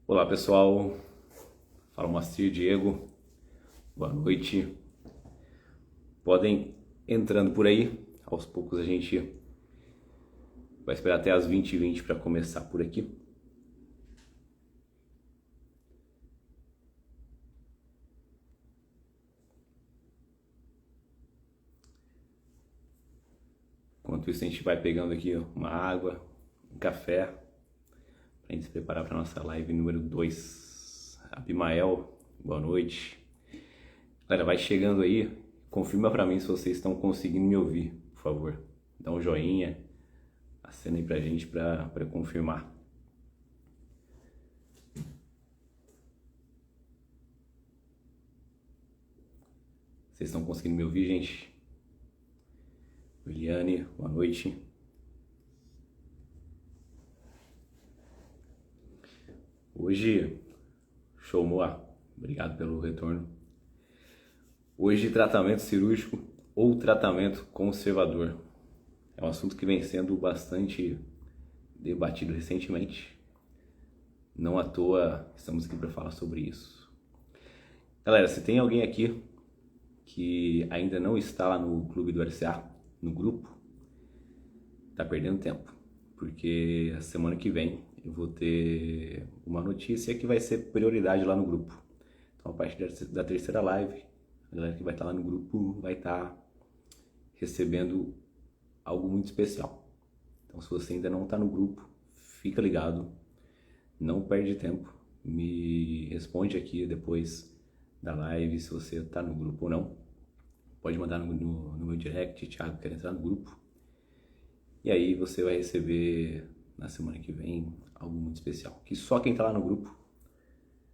Olá pessoal, fala Moacir Diego, boa noite. Podem entrando por aí, aos poucos a gente vai esperar até as 20h20 para começar por aqui. Enquanto isso a gente vai pegando aqui uma água, um café, para a gente se preparar para a nossa live número 2. Abimael, boa noite. Galera, vai chegando aí, confirma para mim se vocês estão conseguindo me ouvir, por favor. Dá um joinha, acena aí pra gente para confirmar. Vocês estão conseguindo me ouvir, gente? Eliane, boa noite. Hoje, show Moa, obrigado pelo retorno. Hoje, tratamento cirúrgico ou tratamento conservador. É um assunto que vem sendo bastante debatido recentemente. Não à toa estamos aqui para falar sobre isso. Galera, se tem alguém aqui que ainda não está lá no Clube do LCA, no grupo, tá perdendo tempo, porque a semana que vem eu vou ter uma notícia que vai ser prioridade lá no grupo. Então, a partir da terceira live, a galera que vai estar lá no grupo vai estar recebendo algo muito especial. Então, se você ainda não está no grupo, fica ligado, não perde tempo, me responde aqui depois da live se você está no grupo ou não. Pode mandar no meu direct, Thiago, quero entrar no grupo. E aí você vai receber na semana que vem algo muito especial, que só quem está lá no grupo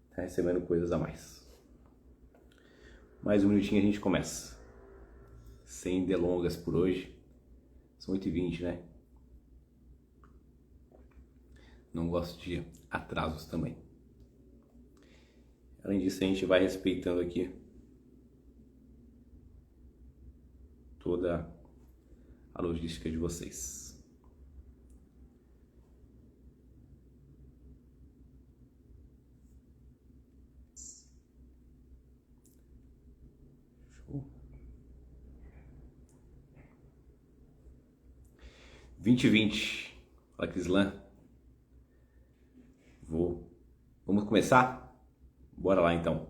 está recebendo coisas a mais. Mais um minutinho a gente começa. Sem delongas por hoje. São 8h20, né? Não gosto de atrasos também. Além disso, a gente vai respeitando aqui toda a logística de vocês. Show. 20h20. Fala, Crislan. Vamos começar? Bora lá então.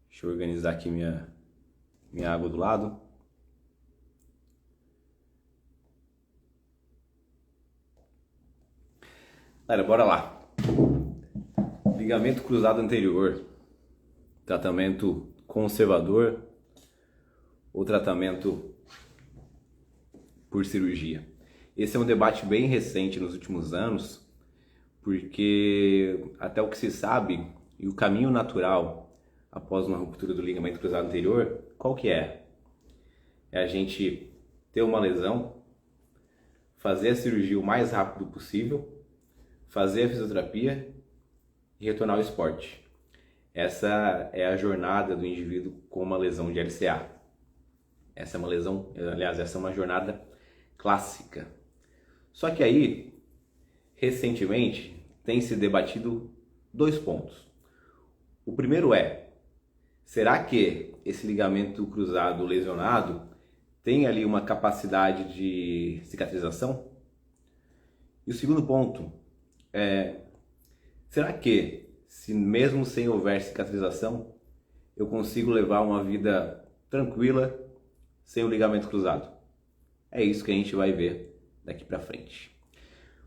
Deixa eu organizar aqui minha água do lado. Galera, bora lá. Ligamento cruzado anterior. Tratamento conservador ou tratamento por cirurgia? Esse é um debate bem recente nos últimos anos, porque até o que se sabe, e o caminho natural após uma ruptura do ligamento cruzado anterior, qual que é? É a gente ter uma lesão, fazer a cirurgia o mais rápido possível, fazer a fisioterapia e retornar ao esporte. Essa é a jornada do indivíduo com uma lesão de LCA. Essa é uma lesão, aliás, essa é uma jornada clássica. Só que aí, recentemente, tem se debatido dois pontos. O primeiro é, será que esse ligamento cruzado lesionado tem ali uma capacidade de cicatrização? E o segundo ponto é, será que, se mesmo sem houver cicatrização, eu consigo levar uma vida tranquila sem o ligamento cruzado? É isso que a gente vai ver daqui pra frente.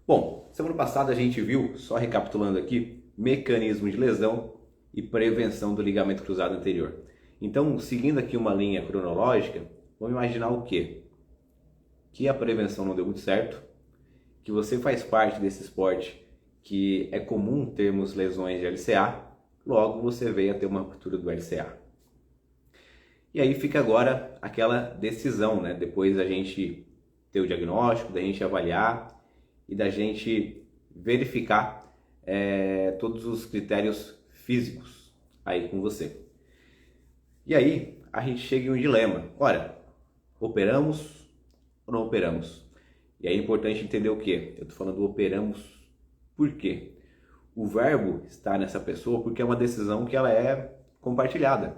Bom, semana passada a gente viu, só recapitulando aqui, mecanismo de lesão e prevenção do ligamento cruzado anterior. Então, seguindo aqui uma linha cronológica, vamos imaginar o quê? Que a prevenção não deu muito certo, que você faz parte desse esporte que é comum termos lesões de LCA, logo você veio a ter uma ruptura do LCA. E aí fica agora aquela decisão, né? Depois da gente ter o diagnóstico, da gente avaliar e da gente verificar todos os critérios físicos aí com você. E aí a gente chega em um dilema. Olha, operamos ou não operamos? E aí é importante entender o quê? Eu estou falando operamos por quê? O verbo está nessa pessoa porque é uma decisão que ela é compartilhada.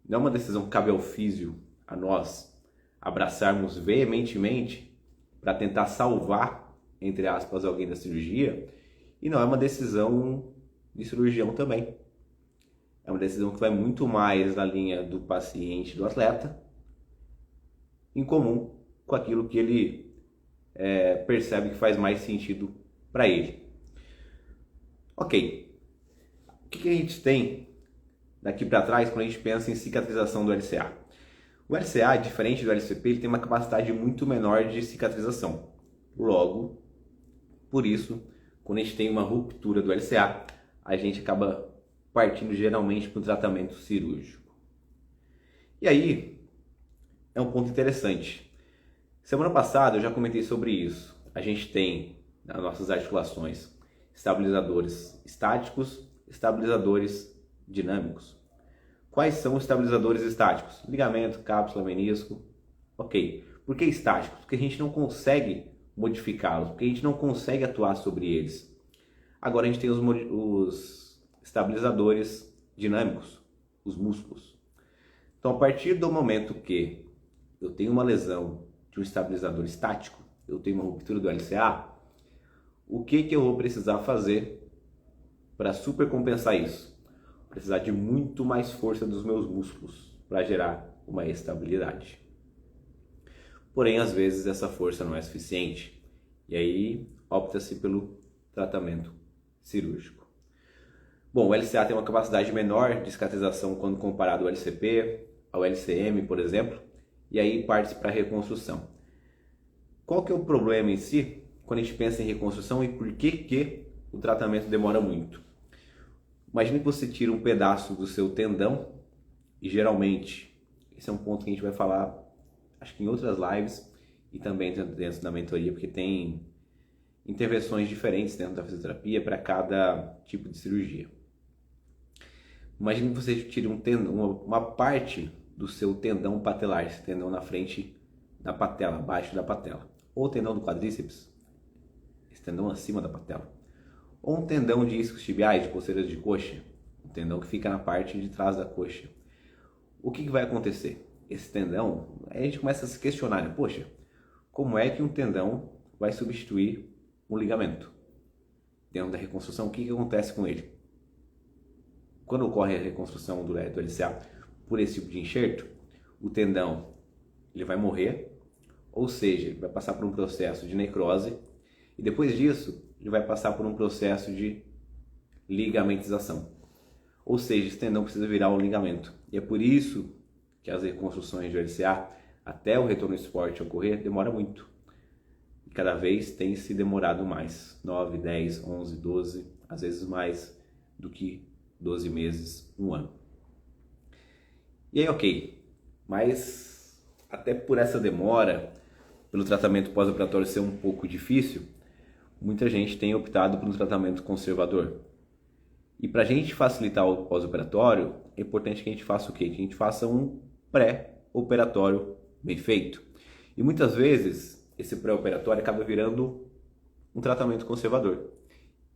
Não é uma decisão que cabe ao físio, a nós, abraçarmos veementemente para tentar salvar, entre aspas, alguém da cirurgia. E não é uma decisão de cirurgião também. É uma decisão que vai muito mais na linha do paciente, do atleta, em comum com aquilo que ele percebe que faz mais sentido para ele. Ok, o que a gente tem daqui para trás quando a gente pensa em cicatrização do LCA? O LCA, diferente do LCP, ele tem uma capacidade muito menor de cicatrização. Logo, por isso, quando a gente tem uma ruptura do LCA, a gente acaba partindo geralmente para o tratamento cirúrgico. E aí, é um ponto interessante. Semana passada eu já comentei sobre isso. A gente tem nas nossas articulações estabilizadores estáticos, estabilizadores dinâmicos. Quais são os estabilizadores estáticos? Ligamento, cápsula, menisco. Ok. Por que estáticos? Porque a gente não consegue modificá-los, porque a gente não consegue atuar sobre eles. Agora a gente tem os estabilizadores dinâmicos, os músculos. Então, a partir do momento que eu tenho uma lesão de um estabilizador estático, eu tenho uma ruptura do LCA, o que eu vou precisar fazer para supercompensar isso? Vou precisar de muito mais força dos meus músculos para gerar uma estabilidade. Porém, às vezes essa força não é suficiente e aí opta-se pelo tratamento cirúrgico. Bom, o LCA tem uma capacidade menor de cicatrização quando comparado ao LCP, ao LCM, por exemplo, e aí parte para a reconstrução. Qual que é o problema em si quando a gente pensa em reconstrução e por que o tratamento demora muito? Imagine que você tira um pedaço do seu tendão e geralmente, esse é um ponto que a gente vai falar, acho que em outras lives e também dentro da mentoria, porque tem intervenções diferentes dentro da fisioterapia para cada tipo de cirurgia. Imagine que você tira uma parte do seu tendão patelar, esse tendão na frente da patela, abaixo da patela, ou tendão do quadríceps, esse tendão acima da patela, ou um tendão de isquios tibiais, de coceiras de coxa, um tendão que fica na parte de trás da coxa. O que vai acontecer? Esse tendão, aí a gente começa a se questionar, né? Poxa, como é que um tendão vai substituir um ligamento? Dentro da reconstrução, o que acontece com ele? Quando ocorre a reconstrução do LCA por esse tipo de enxerto, o tendão ele vai morrer, ou seja, ele vai passar por um processo de necrose e depois disso ele vai passar por um processo de ligamentização. Ou seja, esse tendão precisa virar um ligamento. E é por isso que as reconstruções de LCA, até o retorno ao esporte ocorrer, demora muito. E cada vez tem se demorado mais. 9, 10, 11, 12, às vezes mais do que 12 meses, um ano. E aí, ok. Mas até por essa demora, pelo tratamento pós-operatório ser um pouco difícil, muita gente tem optado por um tratamento conservador. E para a gente facilitar o pós-operatório, é importante que a gente faça o quê? Que a gente faça um pré-operatório bem feito. E muitas vezes, esse pré-operatório acaba virando um tratamento conservador.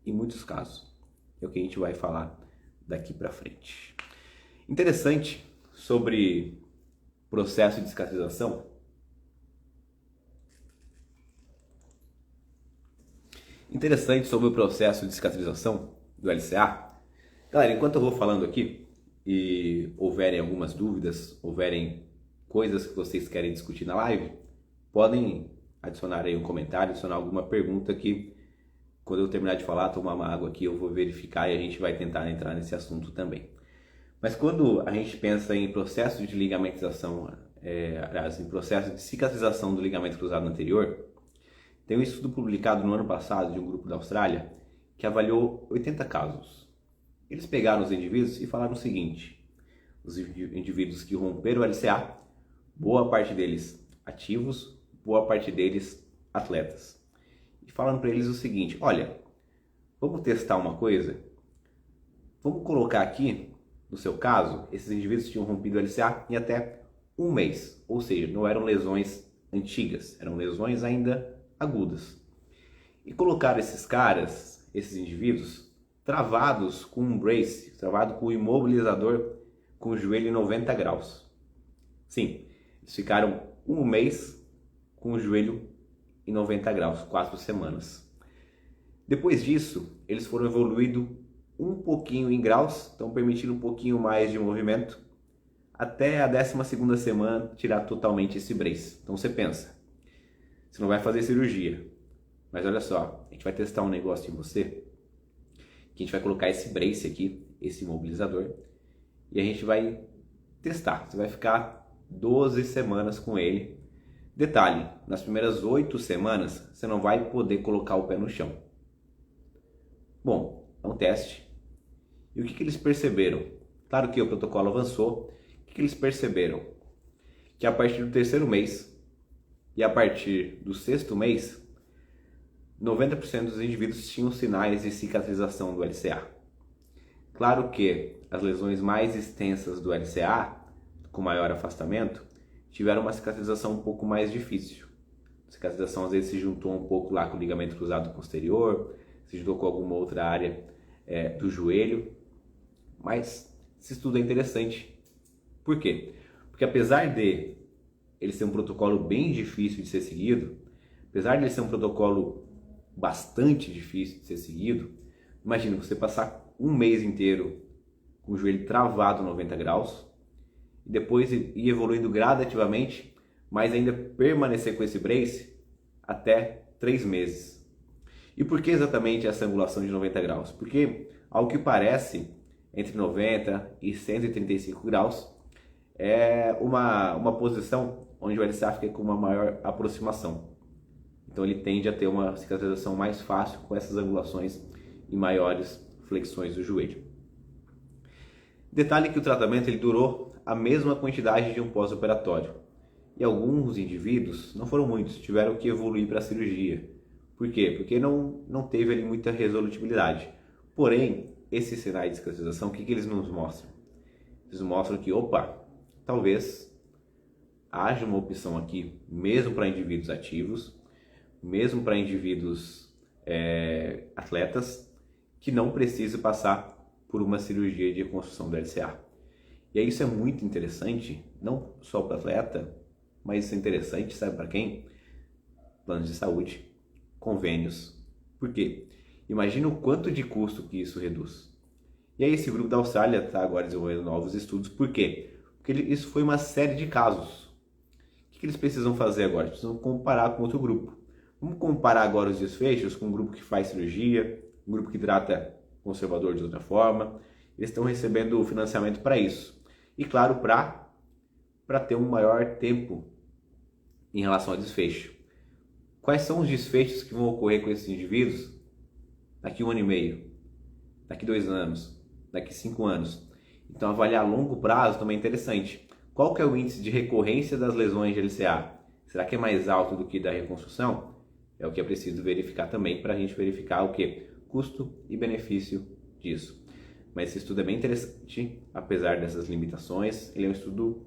Em muitos casos. É o que a gente vai falar daqui para frente. Interessante sobre processo de cicatrização. Interessante sobre o processo de cicatrização do LCA. Galera, enquanto eu vou falando aqui e houverem algumas dúvidas, houverem coisas que vocês querem discutir na live, podem adicionar aí um comentário, adicionar alguma pergunta que quando eu terminar de falar, tomar uma água aqui, eu vou verificar e a gente vai tentar entrar nesse assunto também. Mas quando a gente pensa em processo de ligamentização, aliás, em processo de cicatrização do ligamento cruzado anterior, tem um estudo publicado no ano passado de um grupo da Austrália que avaliou 80 casos. Eles pegaram os indivíduos e falaram o seguinte: os indivíduos que romperam o LCA, boa parte deles ativos, boa parte deles atletas. E falando para eles o seguinte: olha, vamos testar uma coisa? Vamos colocar aqui no seu caso, esses indivíduos tinham rompido o LCA em até um mês, ou seja, não eram lesões antigas, eram lesões ainda agudas. E colocaram esses caras, esses indivíduos, travados com um brace, travado com um imobilizador com o joelho em 90 graus. Sim, eles ficaram um mês com o joelho em 90 graus, 4 semanas. Depois disso, eles foram evoluindo um pouquinho em graus, então permitindo um pouquinho mais de movimento, até a 12ª semana tirar totalmente esse brace. Então você pensa, você não vai fazer cirurgia, mas olha só, a gente vai testar um negócio em você, que a gente vai colocar esse brace aqui, esse imobilizador, e a gente vai testar. Você vai ficar 12 semanas com ele. Detalhe, nas primeiras 8 semanas, você não vai poder colocar o pé no chão. Bom, é um teste. E o que eles perceberam? Claro que o protocolo avançou. O que eles perceberam? Que a partir do 3º mês e a partir do 6º mês, 90% dos indivíduos tinham sinais de cicatrização do LCA. Claro que as lesões mais extensas do LCA, com maior afastamento, tiveram uma cicatrização um pouco mais difícil. A cicatrização às vezes se juntou um pouco lá com o ligamento cruzado posterior, se juntou com alguma outra área do joelho. Mas esse estudo é interessante. Por quê? Porque apesar de ele ser um protocolo bem difícil de ser seguido, apesar de ele ser um protocolo bastante difícil de ser seguido, imagina você passar um mês inteiro com o joelho travado 90 graus e depois ir evoluindo gradativamente, mas ainda permanecer com esse brace até 3 meses. E por que exatamente essa angulação de 90 graus? Porque, ao que parece, entre 90 e 135 graus é uma posição onde o LCA fica com uma maior aproximação. Então ele tende a ter uma cicatrização mais fácil com essas angulações e maiores flexões do joelho. Detalhe que o tratamento ele durou a mesma quantidade de um pós-operatório. E alguns indivíduos, não foram muitos, tiveram que evoluir para a cirurgia. Por quê? Porque não teve ali muita resolutibilidade. Porém, esses sinais de cicatrização, o que eles nos mostram? Eles mostram que, talvez haja uma opção aqui, mesmo para indivíduos ativos, mesmo para indivíduos atletas, que não precisa passar por uma cirurgia de reconstrução do LCA. E aí isso é muito interessante, não só para o atleta, mas isso é interessante, sabe para quem? Planos de saúde, convênios. Por quê? Imagina o quanto de custo que isso reduz. E aí esse grupo da Austrália está agora desenvolvendo novos estudos. Por quê? Porque isso foi uma série de casos. O que eles precisam fazer agora? Precisam comparar com outro grupo. Vamos comparar agora os desfechos com um grupo que faz cirurgia, um grupo que trata conservador de outra forma. Eles estão recebendo financiamento para isso. E claro, para ter um maior tempo em relação ao desfecho. Quais são os desfechos que vão ocorrer com esses indivíduos daqui 1 ano e meio, daqui 2 anos, daqui 5 anos? Então avaliar a longo prazo também é interessante. Qual que é o índice de recorrência das lesões de LCA? Será que é mais alto do que da reconstrução? É o que é preciso verificar também para a gente verificar o que? Custo e benefício disso. Mas esse estudo é bem interessante, apesar dessas limitações. Ele é um estudo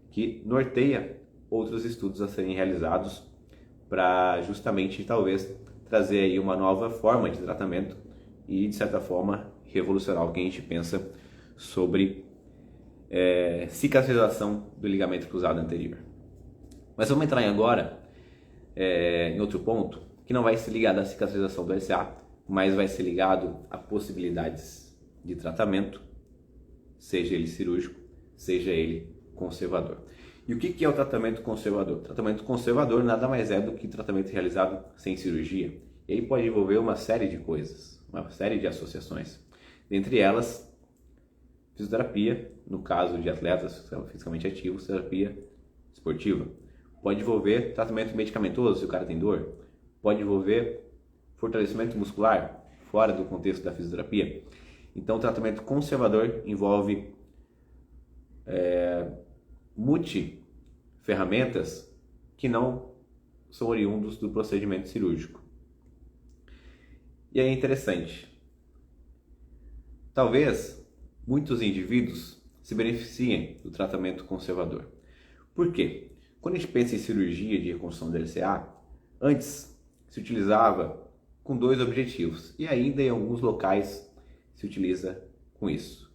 que norteia outros estudos a serem realizados para justamente, talvez, trazer aí uma nova forma de tratamento e, de certa forma, revolucionar o que a gente pensa sobre cicatrização do ligamento cruzado anterior. Mas vamos entrar agora em outro ponto, que não vai ser ligado à cicatrização do LCA, mas vai ser ligado a possibilidades de tratamento, seja ele cirúrgico, seja ele conservador. E o que é o tratamento conservador? O tratamento conservador nada mais é do que tratamento realizado sem cirurgia. E aí pode envolver uma série de coisas, uma série de associações. Dentre elas, fisioterapia, no caso de atletas fisicamente ativos, terapia esportiva. Pode envolver tratamento medicamentoso, se o cara tem dor. Pode envolver fortalecimento muscular, fora do contexto da fisioterapia. Então, o tratamento conservador envolve multi-ferramentas que não são oriundos do procedimento cirúrgico. E aí é interessante. Talvez muitos indivíduos se beneficiem do tratamento conservador. Por quê? Quando a gente pensa em cirurgia de reconstrução do LCA, antes se utilizava com dois objetivos, e ainda em alguns locais se utiliza com isso.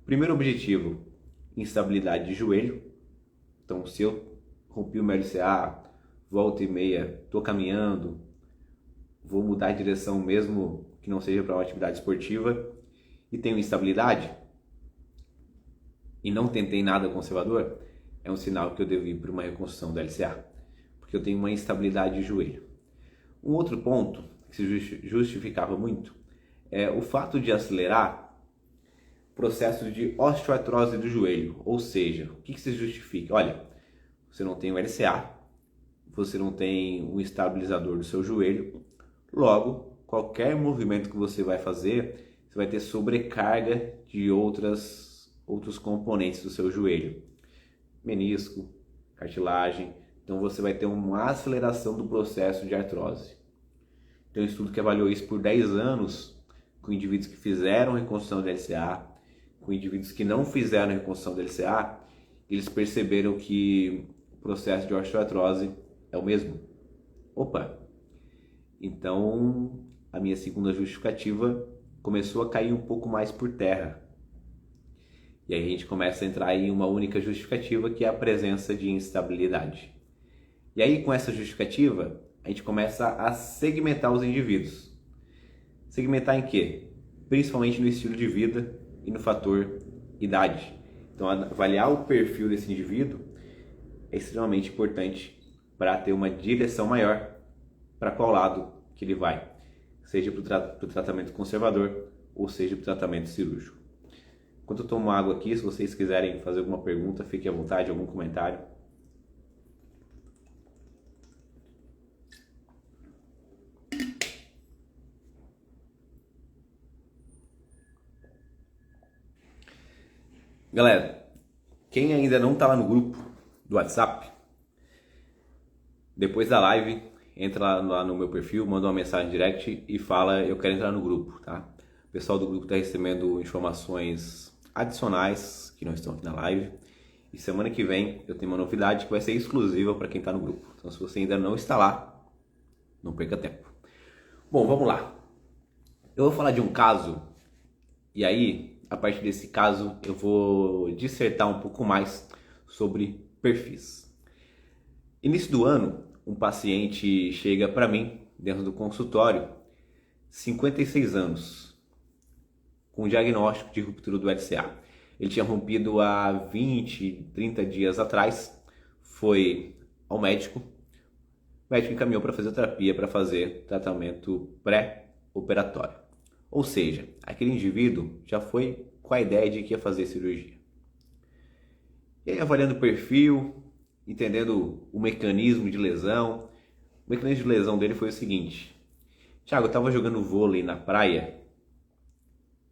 Primeiro objetivo, instabilidade de joelho. Então, se eu rompi o meu LCA, volta e meia, estou caminhando, vou mudar de direção mesmo que não seja para uma atividade esportiva e tenho instabilidade e não tentei nada conservador, é um sinal que eu devo ir para uma reconstrução do LCA, porque eu tenho uma instabilidade de joelho. Um outro ponto que se justificava muito é o fato de acelerar processo de osteoartrose do joelho, ou seja, o que se justifica? Olha, você não tem o LCA, você não tem um estabilizador do seu joelho, logo, qualquer movimento que você vai fazer, você vai ter sobrecarga de outros componentes do seu joelho, menisco, cartilagem, então você vai ter uma aceleração do processo de artrose. Tem um estudo que avaliou isso por 10 anos, com indivíduos que fizeram reconstrução do LCA, com indivíduos que não fizeram reconstrução do LCA, eles perceberam que o processo de osteoartrose é o mesmo. Opa! Então, a minha segunda justificativa começou a cair um pouco mais por terra. E aí a gente começa a entrar em uma única justificativa, que é a presença de instabilidade. E aí, com essa justificativa, a gente começa a segmentar os indivíduos. Segmentar em quê? Principalmente no estilo de vida e no fator idade. Então, avaliar o perfil desse indivíduo é extremamente importante para ter uma direção maior para qual lado que ele vai, seja para o tratamento conservador ou seja para o tratamento cirúrgico. Enquanto eu tomo água aqui, se vocês quiserem fazer alguma pergunta, fiquem à vontade, algum comentário. Galera, quem ainda não está lá no grupo do WhatsApp, depois da live, entra lá no meu perfil, manda uma mensagem direct e fala: eu quero entrar no grupo, tá? O pessoal do grupo está recebendo informações adicionais que não estão aqui na live. E semana que vem eu tenho uma novidade que vai ser exclusiva para quem está no grupo. Então, se você ainda não está lá, não perca tempo. Bom, vamos lá. Eu vou falar de um caso e aí, a partir desse caso, eu vou dissertar um pouco mais sobre perfis. Início do ano, um paciente chega para mim, dentro do consultório, 56 anos, com diagnóstico de ruptura do LCA. Ele tinha rompido há 20, 30 dias atrás, foi ao médico, o médico encaminhou para fisioterapia para fazer tratamento pré-operatório. Ou seja, aquele indivíduo já foi com a ideia de que ia fazer cirurgia. E aí, avaliando o perfil, entendendo o mecanismo de lesão, o mecanismo de lesão dele foi o seguinte: Thiago, eu estava jogando vôlei na praia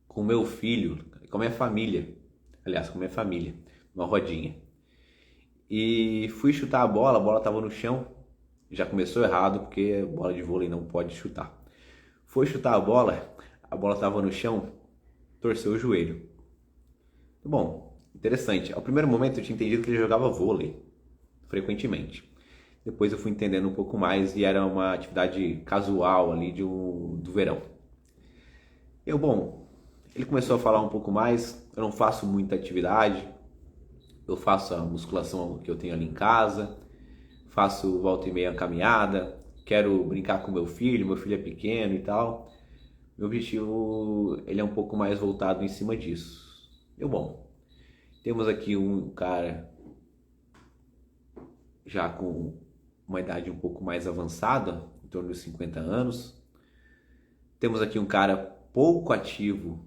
com meu filho, com a minha família, numa rodinha. E fui chutar a bola estava no chão, já começou errado, porque bola de vôlei não pode chutar. Foi chutar a bola estava no chão, torceu o joelho. Bom, interessante. Ao primeiro momento eu tinha entendido que ele jogava vôlei, frequentemente. Depois eu fui entendendo um pouco mais e era uma atividade casual ali do verão. Ele começou a falar um pouco mais, eu não faço muita atividade, eu faço a musculação que eu tenho ali em casa, faço volta e meia caminhada, quero brincar com meu filho é pequeno e tal. Meu objetivo, ele é um pouco mais voltado em cima disso. Temos aqui um cara já com uma idade um pouco mais avançada, em torno dos 50 anos. Temos aqui um cara pouco ativo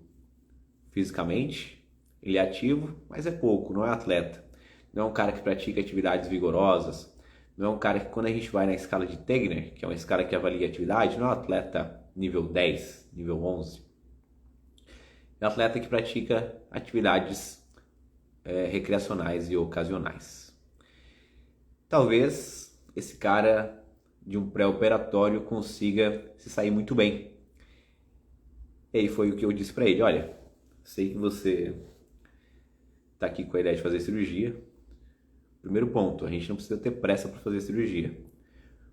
fisicamente, ele é ativo, mas é pouco, não é atleta. Não é um cara que pratica atividades vigorosas, não é um cara que, quando a gente vai na escala de Tegner, que é uma escala que avalia atividade, não é um atleta nível 10, nível 11. É um atleta que pratica atividades recreacionais e ocasionais. Talvez esse cara de um pré-operatório consiga se sair muito bem. E aí foi o que eu disse para ele: olha, sei que você está aqui com a ideia de fazer cirurgia. Primeiro ponto, a gente não precisa ter pressa para fazer cirurgia.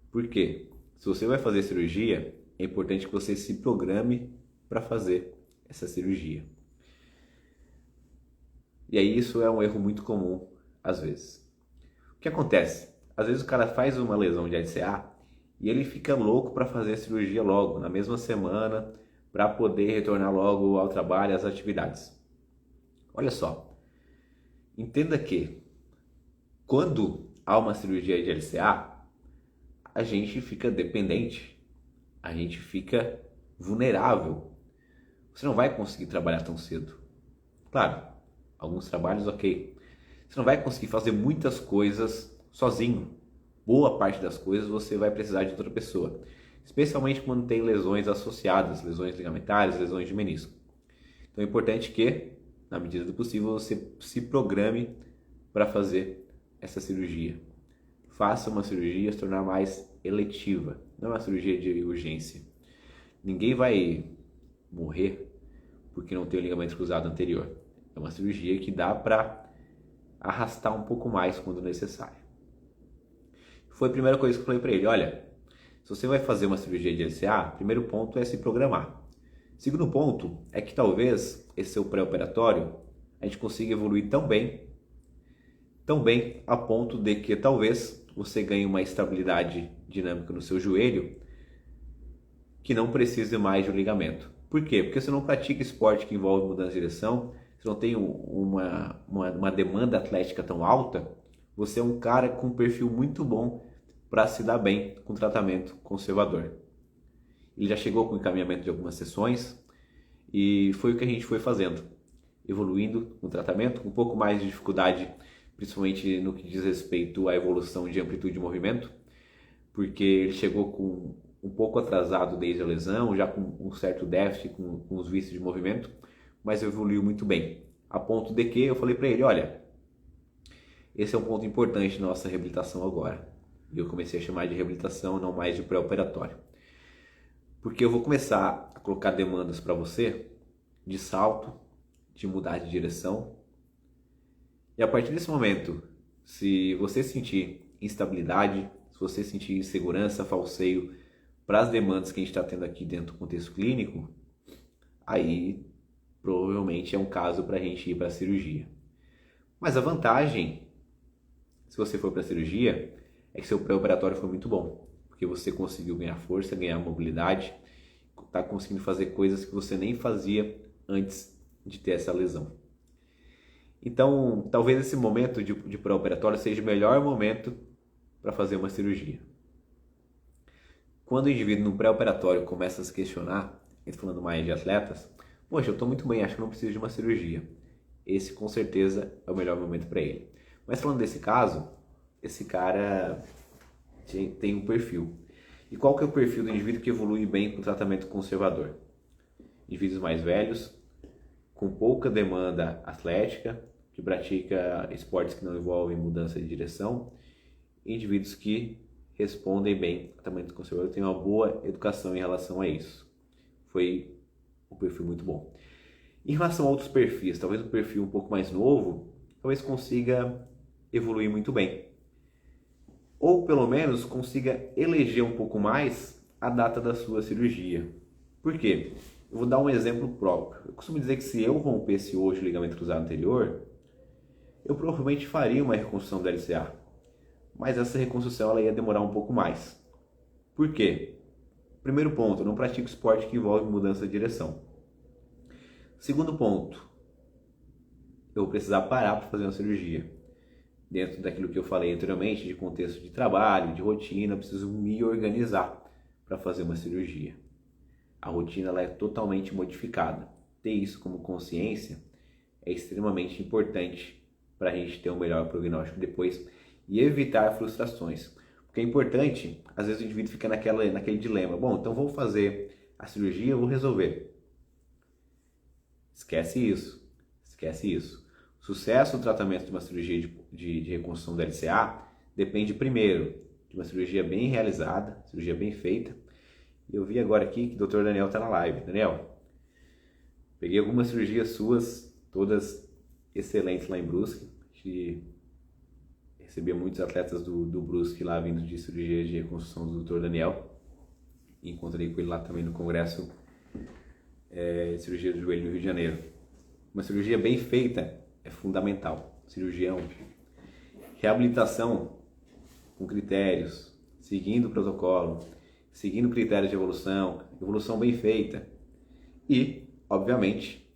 Por quê? Se você vai fazer cirurgia, é importante que você se programe para fazer essa cirurgia. E aí isso é um erro muito comum às vezes. O que acontece? Às vezes o cara faz uma lesão de LCA e ele fica louco para fazer a cirurgia logo, na mesma semana, para poder retornar logo ao trabalho, às atividades. Olha só, entenda que quando há uma cirurgia de LCA, a gente fica dependente, a gente fica vulnerável. Você não vai conseguir trabalhar tão cedo. Claro, alguns trabalhos, ok. Você não vai conseguir fazer muitas coisas sozinho. Boa parte das coisas você vai precisar de outra pessoa. Especialmente quando tem lesões associadas, lesões ligamentares, lesões de menisco. Então é importante que, na medida do possível, você se programe para fazer essa cirurgia. Faça uma cirurgia se tornar mais eletiva, não é uma cirurgia de urgência. Ninguém vai morrer porque não tem o ligamento cruzado anterior. É uma cirurgia que dá para arrastar um pouco mais quando necessário. Foi a primeira coisa que eu falei para ele, olha, se você vai fazer uma cirurgia de LCA, primeiro ponto é se programar. Segundo ponto é que talvez esse seu pré-operatório a gente consiga evoluir tão bem a ponto de que talvez você ganhe uma estabilidade dinâmica no seu joelho que não precise mais de um ligamento. Por quê? Porque você não pratica esporte que envolve mudança de direção, você não tem uma demanda atlética tão alta, você é um cara com um perfil muito bom para se dar bem com tratamento conservador. Ele já chegou com o encaminhamento de algumas sessões e foi o que a gente foi fazendo, evoluindo no tratamento, com um pouco mais de dificuldade, principalmente no que diz respeito à evolução de amplitude de movimento, porque ele chegou com um pouco atrasado desde a lesão, já com um certo déficit, com os vícios de movimento, mas evoluiu muito bem, a ponto de que eu falei para ele, olha, esse é um ponto importante na nossa reabilitação agora. E eu comecei a chamar de reabilitação, não mais de pré-operatório. Porque eu vou começar a colocar demandas para você de salto, de mudar de direção. E a partir desse momento, se você sentir instabilidade, se você sentir insegurança, falseio para as demandas que a gente está tendo aqui dentro do contexto clínico, aí provavelmente é um caso para a gente ir para a cirurgia. Mas a vantagem, se você for para a cirurgia, é que seu pré-operatório foi muito bom, porque você conseguiu ganhar força, ganhar mobilidade, está conseguindo fazer coisas que você nem fazia antes de ter essa lesão. Então, talvez esse momento de pré-operatório seja o melhor momento para fazer uma cirurgia. Quando o indivíduo no pré-operatório começa a se questionar, falando mais de atletas, poxa, eu estou muito bem, acho que não preciso de uma cirurgia. Esse com certeza é o melhor momento para ele. Mas falando desse caso, esse cara tem um perfil. E qual que é o perfil do indivíduo que evolui bem com tratamento conservador? Indivíduos mais velhos, com pouca demanda atlética, que pratica esportes que não envolvem mudança de direção, e indivíduos que respondem bem ao tratamento conservador, têm uma boa educação em relação a isso. Foi um perfil muito bom. Em relação a outros perfis, talvez um perfil um pouco mais novo, talvez consiga evoluir muito bem. Ou pelo menos consiga eleger um pouco mais a data da sua cirurgia. Por quê? Eu vou dar um exemplo próprio. Eu costumo dizer que se eu rompesse hoje o ligamento cruzado anterior, eu provavelmente faria uma reconstrução do LCA. Mas essa reconstrução ela ia demorar um pouco mais. Por quê? Primeiro ponto, eu não pratico esporte que envolve mudança de direção. Segundo ponto, eu vou precisar parar para fazer uma cirurgia. Dentro daquilo que eu falei anteriormente, de contexto de trabalho, de rotina, eu preciso me organizar para fazer uma cirurgia. A rotina ela é totalmente modificada. Ter isso como consciência é extremamente importante para a gente ter um melhor prognóstico depois e evitar frustrações. Porque é importante, às vezes o indivíduo fica naquele dilema. Bom, então vou fazer a cirurgia, vou resolver. Esquece isso. Sucesso no tratamento de uma cirurgia de reconstrução do LCA depende primeiro de uma cirurgia bem realizada, cirurgia bem feita. Eu vi agora aqui que o Dr. Daniel está na live. Daniel, Peguei algumas cirurgias suas, todas excelentes lá em Brusque. Recebia muitos atletas do Brusque lá vindo de cirurgia de reconstrução do Dr. Daniel. Encontrei com ele lá também no congresso de cirurgia do joelho no Rio de Janeiro. Uma cirurgia bem feita é fundamental. Cirurgião, reabilitação com critérios, seguindo o protocolo, seguindo critérios de evolução bem feita e, obviamente,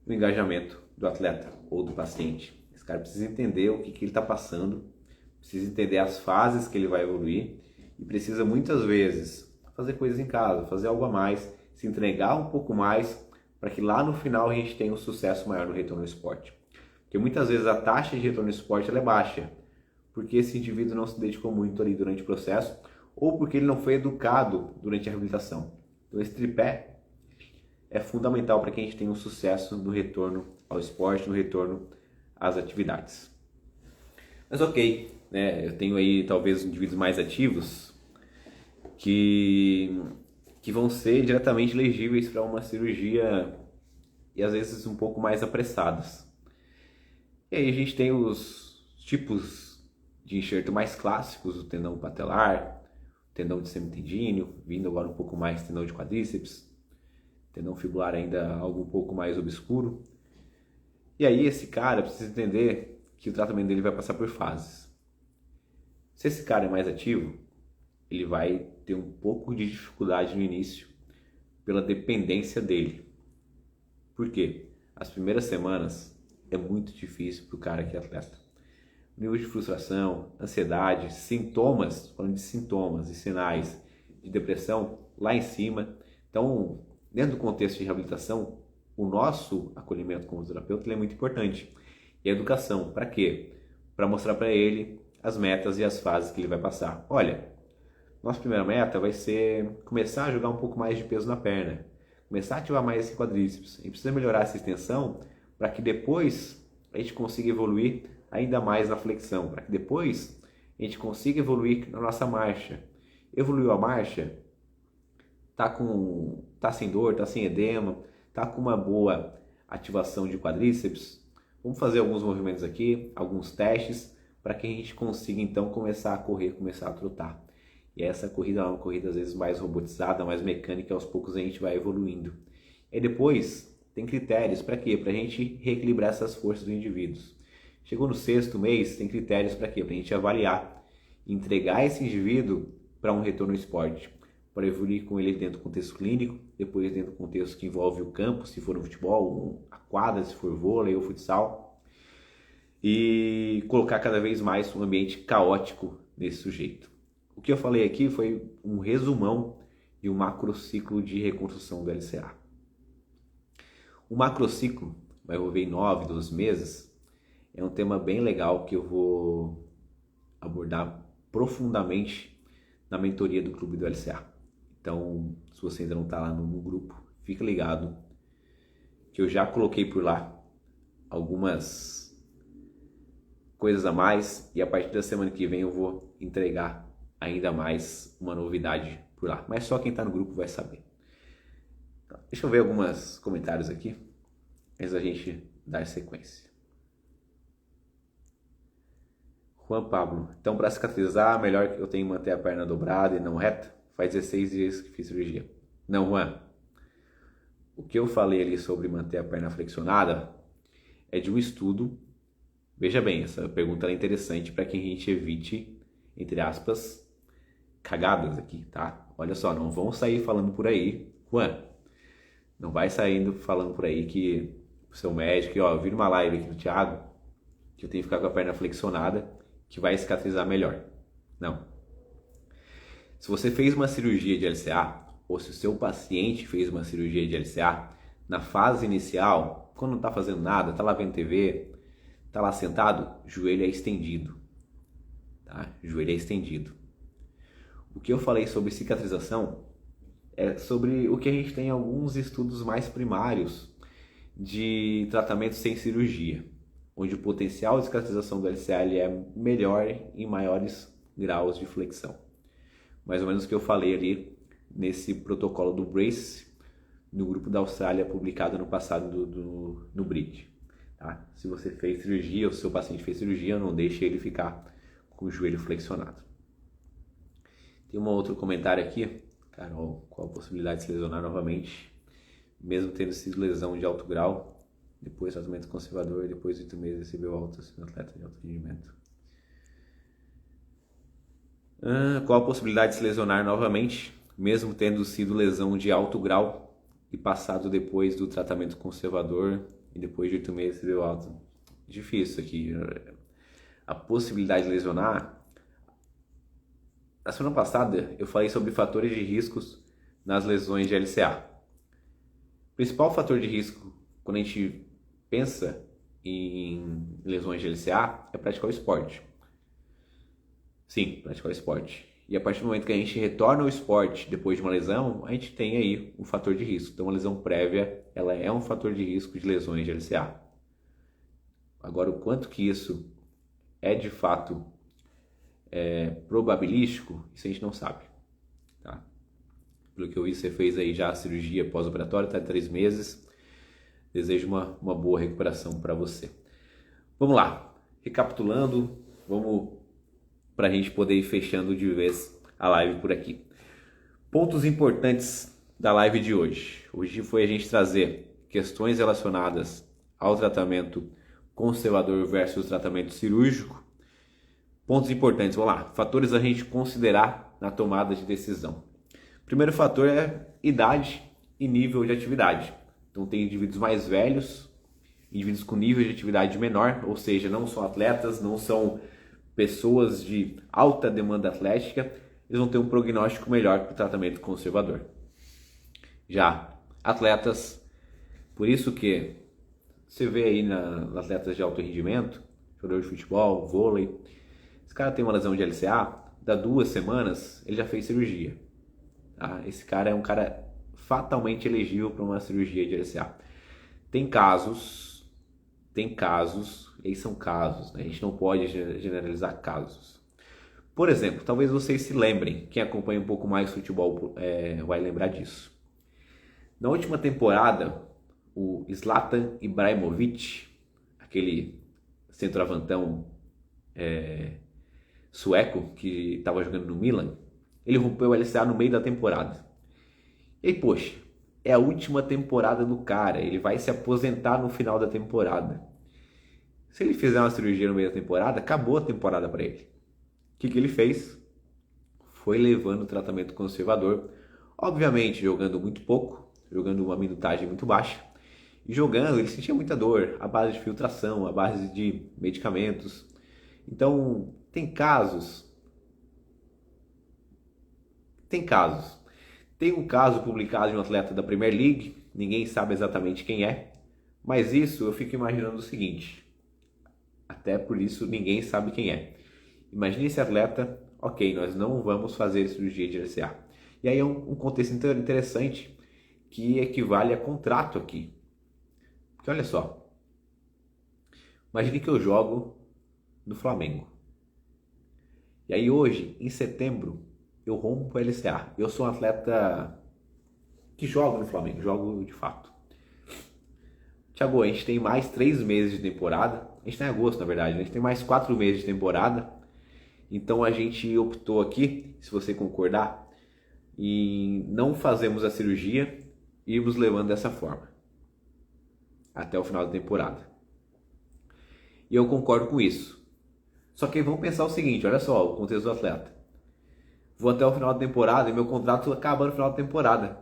o engajamento do atleta ou do paciente. Esse cara precisa entender o que ele está passando, precisa entender as fases que ele vai evoluir e precisa muitas vezes fazer coisas em casa, fazer algo a mais, se entregar um pouco mais para que lá no final a gente tenha um sucesso maior no retorno ao esporte. Porque muitas vezes a taxa de retorno ao esporte ela é baixa, porque esse indivíduo não se dedicou muito ali durante o processo ou porque ele não foi educado durante a reabilitação. Então esse tripé é fundamental para que a gente tenha um sucesso no retorno ao esporte, no retorno às atividades. Mas ok, né? Eu tenho aí talvez indivíduos mais ativos que vão ser diretamente elegíveis para uma cirurgia e às vezes um pouco mais apressadas. E aí a gente tem os tipos de enxerto mais clássicos, o tendão patelar, o tendão de semitendíneo, vindo agora um pouco mais tendão de quadríceps, tendão fibular ainda algo um pouco mais obscuro. E aí esse cara precisa entender que o tratamento dele vai passar por fases. Se esse cara é mais ativo, ele vai ter um pouco de dificuldade no início pela dependência dele. Por quê? As primeiras semanas é muito difícil para o cara que é atleta. O nível de frustração, ansiedade, sintomas, falando de sintomas e sinais de depressão lá em cima. Então, dentro do contexto de reabilitação, o nosso acolhimento como terapeuta é muito importante. E a educação, para quê? Para mostrar para ele as metas e as fases que ele vai passar. Olha, nossa primeira meta vai ser começar a jogar um pouco mais de peso na perna, começar a ativar mais esse quadríceps. A gente precisa melhorar essa extensão para que depois a gente consiga evoluir ainda mais na flexão, para que depois a gente consiga evoluir na nossa marcha. Evoluiu a marcha, tá sem dor, tá sem edema, tá com uma boa ativação de quadríceps. Vamos fazer alguns movimentos aqui, alguns testes, para que a gente consiga então começar a correr, começar a trotar. E essa corrida é uma corrida às vezes mais robotizada, mais mecânica, aos poucos a gente vai evoluindo. E depois tem critérios para quê? Para a gente reequilibrar essas forças dos indivíduos. Chegou no 6º mês, tem critérios para quê? Para a gente avaliar, entregar esse indivíduo para um retorno ao esporte, para evoluir com ele dentro do contexto clínico, depois dentro do contexto que envolve o campo, se for no futebol, a quadra, se for vôlei ou futsal, e colocar cada vez mais um ambiente caótico desse sujeito. O que eu falei aqui foi um resumão de um macrociclo de reconstrução do LCA. O macrociclo, vai envolver 9, 12 meses, é um tema bem legal que eu vou abordar profundamente na mentoria do Clube do LCA. Então, se você ainda não está lá no grupo, fica ligado que eu já coloquei por lá algumas coisas a mais e a partir da semana que vem eu vou entregar ainda mais uma novidade por lá. Mas só quem está no grupo vai saber. Então, deixa eu ver alguns comentários aqui antes da gente dar sequência. Juan Pablo, então para cicatrizar, melhor que eu tenho que manter a perna dobrada e não reta? Faz 16 dias que fiz cirurgia. Não, Juan. O que eu falei ali sobre manter a perna flexionada é de um estudo. Veja bem, essa pergunta é interessante para que a gente evite, entre aspas, cagadas aqui, tá? Olha só, não vão sair falando por aí, Juan. Não vai saindo falando por aí que o seu médico, ó, eu vi numa live aqui do Thiago, que eu tenho que ficar com a perna flexionada, que vai cicatrizar melhor. Não. Se você fez uma cirurgia de LCA, ou se o seu paciente fez uma cirurgia de LCA, na fase inicial, quando não está fazendo nada, está lá vendo TV, está lá sentado, joelho é estendido. Tá? Joelho é estendido. O que eu falei sobre cicatrização é sobre o que a gente tem em alguns estudos mais primários de tratamento sem cirurgia, onde o potencial de cicatrização do LCA é melhor em maiores graus de flexão. Mais ou menos o que eu falei ali nesse protocolo do Brace, no grupo da Austrália publicado no passado no BRID. Tá? Se você fez cirurgia ou se seu paciente fez cirurgia, não deixe ele ficar com o joelho flexionado. Tem um outro comentário aqui. Carol, qual a possibilidade de se lesionar novamente, mesmo tendo sido lesão de alto grau, depois tratamento conservador, depois de 8 meses recebeu alta sendo atleta de alto rendimento? Qual a possibilidade de se lesionar novamente, mesmo tendo sido lesão de alto grau e passado depois do tratamento conservador e depois de 8 meses recebeu alta? Difícil aqui. A possibilidade de lesionar... Na semana passada, eu falei sobre fatores de riscos nas lesões de LCA. O principal fator de risco quando a gente pensa em lesões de LCA é praticar o esporte. Sim, praticar o esporte. E a partir do momento que a gente retorna ao esporte depois de uma lesão, a gente tem aí um fator de risco. Então, a lesão prévia, ela é um fator de risco de lesões de LCA. Agora, o quanto que isso é de fato probabilístico, isso a gente não sabe, tá? Pelo que eu vi, você fez aí já a cirurgia pós-operatória, tá 3 meses. Desejo uma boa recuperação para você. Vamos lá, recapitulando, vamos para a gente poder ir fechando de vez a live por aqui. Pontos importantes da live de hoje. Hoje foi a gente trazer questões relacionadas ao tratamento conservador versus tratamento cirúrgico. Pontos importantes, vamos lá. Fatores a gente considerar na tomada de decisão. O primeiro fator é idade e nível de atividade. Então tem indivíduos mais velhos, indivíduos com nível de atividade menor, ou seja, não são atletas, não são pessoas de alta demanda atlética, eles vão ter um prognóstico melhor que o tratamento conservador. Já atletas, por isso que você vê aí nas atletas de alto rendimento, jogador de futebol, vôlei, esse cara tem uma lesão de LCA, dá 2 semanas, ele já fez cirurgia. Tá? Esse cara é um cara fatalmente elegível para uma cirurgia de LCA. Tem casos, eles são casos, né? A gente não pode generalizar casos. Por exemplo, talvez vocês se lembrem, quem acompanha um pouco mais futebol vai lembrar disso. Na última temporada, o Zlatan Ibrahimovic, aquele centroavantão sueco que estava jogando no Milan, ele rompeu o LCA no meio da temporada. E aí, poxa, é a última temporada do cara, ele vai se aposentar no final da temporada. Se ele fizer uma cirurgia no meio da temporada, acabou a temporada para ele. O que ele fez? Foi levando o tratamento conservador, obviamente jogando muito pouco, jogando uma minutagem muito baixa, e jogando, ele sentia muita dor, à base de filtração, à base de medicamentos. Então, tem casos. Tem um caso publicado de um atleta da Premier League, ninguém sabe exatamente quem é, mas isso eu fico imaginando o seguinte, até por isso ninguém sabe quem é. Imagine esse atleta, ok, nós não vamos fazer cirurgia de LCA. E aí é um contexto interessante que equivale a contrato aqui. Porque olha só, imagine que eu jogo no Flamengo. E aí hoje, em setembro, eu rompo o LCA. Eu sou um atleta que joga no Flamengo, jogo de fato. Thiago, a gente tem mais 3 meses de temporada. A gente está em agosto, na verdade. A gente tem mais 4 meses de temporada. Então a gente optou aqui, se você concordar, em não fazermos a cirurgia e irmos levando dessa forma até o final da temporada. E eu concordo com isso. Só que vamos pensar o seguinte, olha só o contexto do atleta. Vou até o final da temporada e meu contrato acaba no final da temporada.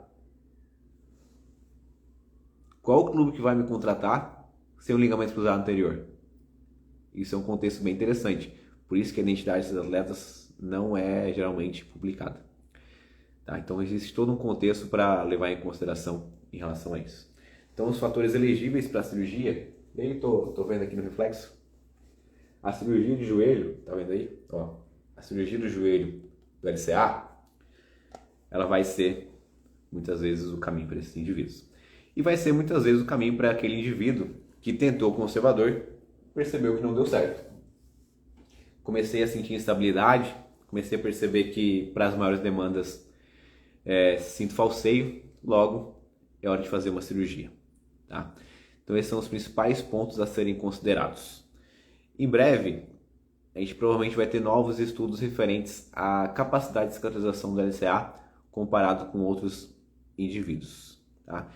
Qual o clube que vai me contratar sem o ligamento cruzado anterior? Isso é um contexto bem interessante. Por isso que a identidade dos atletas não é geralmente publicada. Tá? Então existe todo um contexto para levar em consideração em relação a isso. Então os fatores elegíveis para a cirurgia, e aí tô vendo aqui no reflexo, a cirurgia de joelho, tá vendo aí? Ó, a cirurgia do joelho do LCA, ela vai ser muitas vezes o caminho para esses indivíduos. E vai ser muitas vezes o caminho para aquele indivíduo que tentou o conservador, percebeu que não deu certo. Comecei a sentir instabilidade, comecei a perceber que para as maiores demandas sinto falseio, logo é hora de fazer uma cirurgia, tá? Então esses são os principais pontos a serem considerados. Em breve, a gente provavelmente vai ter novos estudos referentes à capacidade de cicatrização do LCA comparado com outros indivíduos, tá?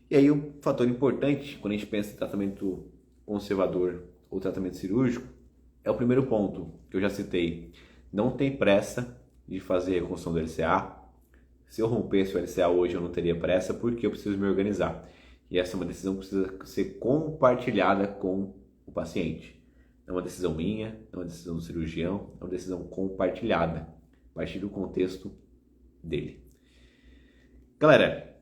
E aí um fator importante quando a gente pensa em tratamento conservador ou tratamento cirúrgico é o primeiro ponto que eu já citei. Não tem pressa de fazer a reconstrução do LCA. Se eu rompesse o LCA hoje eu não teria pressa porque eu preciso me organizar. E essa é uma decisão que precisa ser compartilhada com o paciente. É uma decisão minha, é uma decisão do cirurgião, é uma decisão compartilhada, a partir do contexto dele. Galera,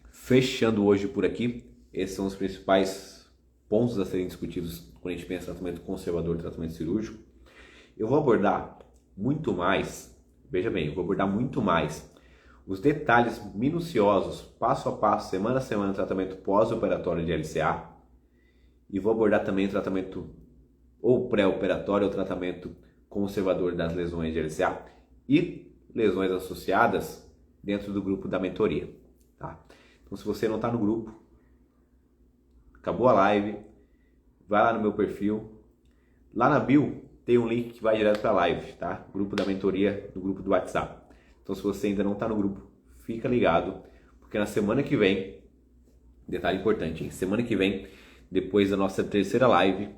fechando hoje por aqui, esses são os principais pontos a serem discutidos quando a gente pensa em tratamento conservador e tratamento cirúrgico. Eu vou abordar muito mais, veja bem, eu vou abordar muito mais os detalhes minuciosos, passo a passo, semana a semana, tratamento pós-operatório de LCA. E vou abordar também o tratamento ou pré-operatório ou tratamento conservador das lesões de LCA e lesões associadas dentro do grupo da mentoria, tá? Então se você não está no grupo, acabou a live, vai lá no meu perfil, lá na bio tem um link que vai direto para a live, tá? Grupo da mentoria, no grupo do WhatsApp. Então se você ainda não está no grupo, fica ligado, porque na semana que vem, detalhe importante, hein? Semana que vem, depois da nossa terceira live,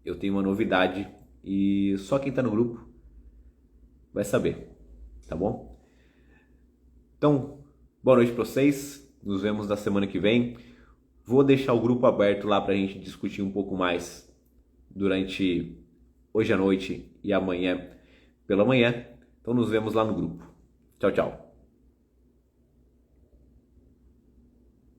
eu tenho uma novidade e só quem está no grupo vai saber, tá bom? Então, boa noite para vocês, nos vemos na semana que vem. Vou deixar o grupo aberto lá para a gente discutir um pouco mais durante hoje à noite e amanhã pela manhã. Então nos vemos lá no grupo. Tchau, tchau.